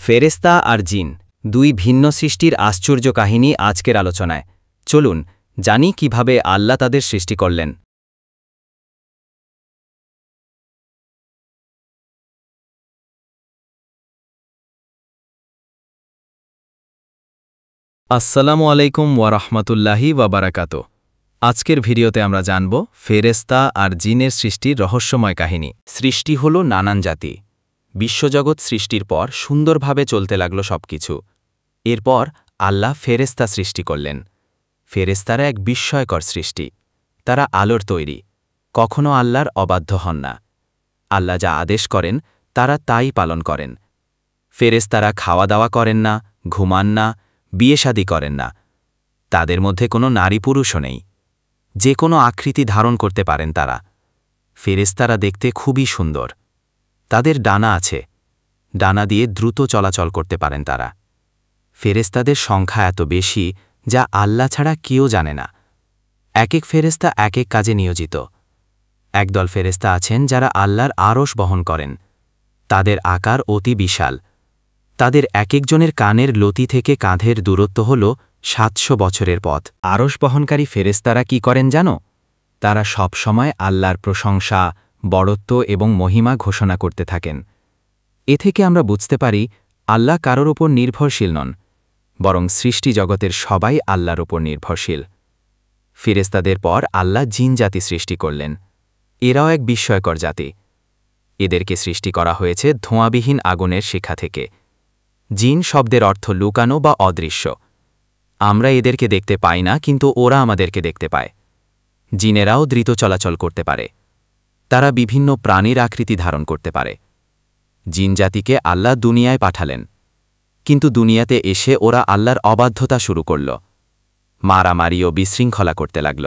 ফেরেশতা আর জিন দুই ভিন্ন সৃষ্টির আশ্চর্য কাহিনী আজকের আলোচনায়। চলুন জানি কিভাবে আল্লাহ তাদের সৃষ্টি করলেন। আসসালামু আলাইকুম ওয়ারাহমাতুল্লাহি ওয়াবারাকাতুহু। আজকের ভিডিওতে আমরা জানব ফেরেশতা আর জিনের সৃষ্টির রহস্যময় কাহিনী। সৃষ্টি হল নানান জাতি। বিশ্বজগৎ সৃষ্টির পর সুন্দরভাবে চলতে লাগল সবকিছু। এরপর আল্লাহ ফেরেশতা সৃষ্টি করলেন। ফেরেশতারা এক বিস্ময়কর সৃষ্টি। তারা আলোর তৈরি, কখনো আল্লাহর অবাধ্য হন না। আল্লাহ যা আদেশ করেন তারা তাই পালন করেন। ফেরেশতারা খাওয়া দাওয়া করেন না, ঘুমান না, বিয়ে শাদী করেন না। তাদের মধ্যে কোনো নারী পুরুষও নেই। যে কোনো আকৃতি ধারণ করতে পারেন তারা। ফেরেশতারা দেখতে খুবই সুন্দর। তাদের ডানা আছে, ডানা দিয়ে দ্রুত চলাচল করতে পারেন তারা। ফেরেশতাদের সংখ্যা এত বেশি যা আল্লাহ ছাড়া কেউ জানে না। এক এক ফেরেশতা এক এক কাজে নিয়োজিত। একদল ফেরেশতা আছেন যারা আল্লাহর আরশ বহন করেন। তাদের আকার অতি বিশাল। তাদের এক একজনের কানের লতি থেকে কাঁধের দূরত্ব হল ৭০০ বছরের পথ। আরশ বহনকারী ফেরেশতারা কি করেন জানো? তারা সব সময় আল্লাহর প্রশংসা, বড়ত্ব এবং মহিমা ঘোষণা করতে থাকেন। এ থেকে আমরা বুঝতে পারি আল্লাহ কারোর ওপর নির্ভরশীল নন, বরং সৃষ্টি জগতের সবাই আল্লাহর ওপর নির্ভরশীল। ফেরেশতাদের পর আল্লাহ জিন জাতি সৃষ্টি করলেন। এরাও এক বিস্ময়কর জাতি। এদেরকে সৃষ্টি করা হয়েছে ধোঁয়াবিহীন আগুনের শিখা থেকে। জিন শব্দের অর্থ লুকানো বা অদৃশ্য। আমরা এদেরকে দেখতে পাই না, কিন্তু ওরা আমাদেরকে দেখতে পায়। জিনেরাও দ্রুত চলাচল করতে পারে। তারা বিভিন্ন প্রাণীর আকৃতি ধারণ করতে পারে। জিন জাতিকে আল্লাহ দুনিয়ায় পাঠালেন, কিন্তু দুনিয়াতে এসে ওরা আল্লাহর অবাধ্যতা শুরু করল। মারামারি ও বিশৃঙ্খলা করতে লাগল।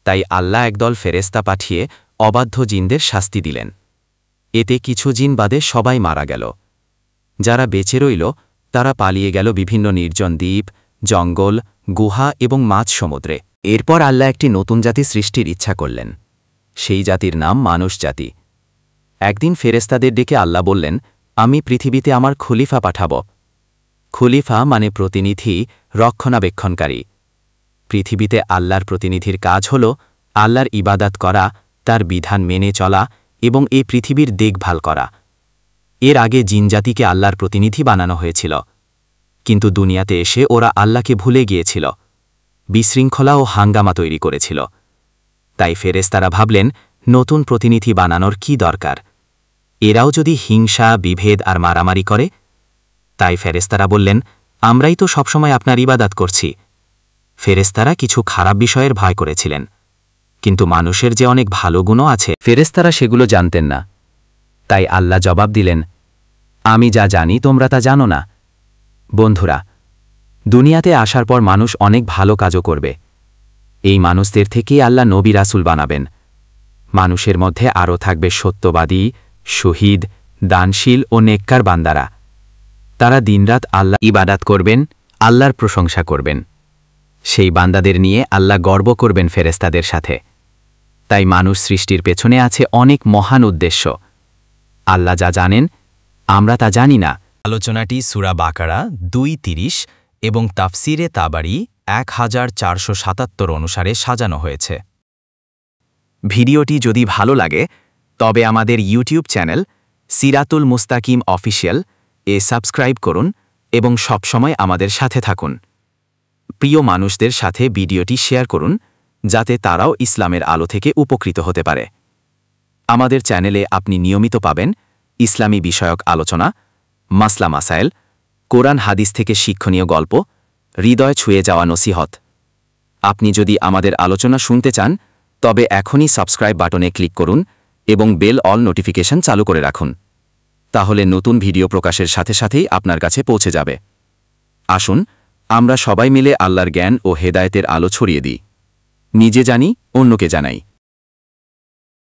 তাই আল্লাহ একদল ফেরেশতা পাঠিয়ে অবাধ্য জিনদের শাস্তি দিলেন। এতে কিছু জিন বাদে সবাই মারা গেল। যারা বেঁচে রইল তারা পালিয়ে গেল বিভিন্ন নির্জন দ্বীপ, জঙ্গল, গুহা এবং মাঝ সমুদ্রে। এরপর আল্লাহ একটি নতুন জাতি সৃষ্টির ইচ্ছা করলেন। সেই জাতির নাম মানুষ জাতি। একদিন ফেরেশতাদের ডেকে আল্লাহ বললেন, আমি পৃথিবীতে আমার খলিফা পাঠাব। খলিফা মানে প্রতিনিধি, রক্ষণাবেক্ষণকারী। পৃথিবীতে আল্লাহর প্রতিনিধির কাজ হল আল্লাহর ইবাদত করা, তার বিধান মেনে চলা এবং এই পৃথিবীর দেখভাল করা। এর আগে জিনজাতিকে আল্লাহর প্রতিনিধি বানানো হয়েছিল, কিন্তু দুনিয়াতে এসে ওরা আল্লাহকে ভুলে গিয়েছিল, বিশৃঙ্খলা ও হাঙ্গামা তৈরি করেছিল। তাই ফেরেশতারা ভাবলেন, নতুন প্রতিনিধি বানানোর কি দরকার? এরাও যদি হিংসা, বিভেদ আর মারামারি করে? তাই ফেরেশতারা বললেন, আমরাই তো সবসময় আপনার ইবাদত করছি। ফেরেশতারা কিছু খারাপ বিষয়ের ভয় করেছিলেন, কিন্তু মানুষের যে অনেক ভালো গুণও আছে ফেরেশতারা সেগুলো জানতেন না। তাই আল্লাহ জবাব দিলেন, আমি যা জানি তোমরা তা জানো না। বন্ধুরা, দুনিয়াতে আসার পর মানুষ অনেক ভালো কাজও করবে। এই মানুষদের থেকেই আল্লাহ নবী রাসূল বানাবেন। মানুষের মধ্যে আরও থাকবে সত্যবাদী, শহীদ, দানশীল ও নেককার বান্দারা। তারা দিনরাত আল্লাহ ইবাদত করবেন, আল্লাহর প্রশংসা করবেন। সেই বান্দাদের নিয়ে আল্লাহ গর্ব করবেন ফেরেশতাদের সাথে। তাই মানুষ সৃষ্টির পেছনে আছে অনেক মহান উদ্দেশ্য। আল্লাহ যা জানেন আমরা তা জানি না। আলোচনাটি সূরা বাকারা 2:30 এবং তাফসিরে তাবারি 1477 অনুসারে সাজানো হয়েছে। ভিডিওটি যদি ভালো লাগে তবে আমাদের ইউটিউব চ্যানেল সিরাতুল মুস্তাকিম অফিসিয়াল এ সাবস্ক্রাইব করুন এবং সবসময় আমাদের সাথে থাকুন। প্রিয় মানুষদের সাথে ভিডিওটি শেয়ার করুন যাতে তারাও ইসলামের আলো থেকে উপকৃত হতে পারে। আমাদের চ্যানেলে আপনি নিয়মিত পাবেন ইসলামী বিষয়ক আলোচনা, মাসলা মাসাইল, কোরআন হাদিস থেকে শিক্ষণীয় গল্প, হৃদয় ছুঁয়ে যাওয়া নসিহত। আপনি যদি আমাদের আলোচনা শুনতে চান তবে এখনই সাবস্ক্রাইব বাটনে ক্লিক করুন এবং বেল অল নোটিফিকেশন চালু করে রাখুন। তাহলে নতুন ভিডিও প্রকাশের সাথে সাথেই আপনার কাছে পৌঁছে যাবে। আসুন আমরা সবাই মিলে আল্লাহর জ্ঞান ও হেদায়েতের আলো ছড়িয়ে দিই। নিজে জানি, অন্যকে জানাই।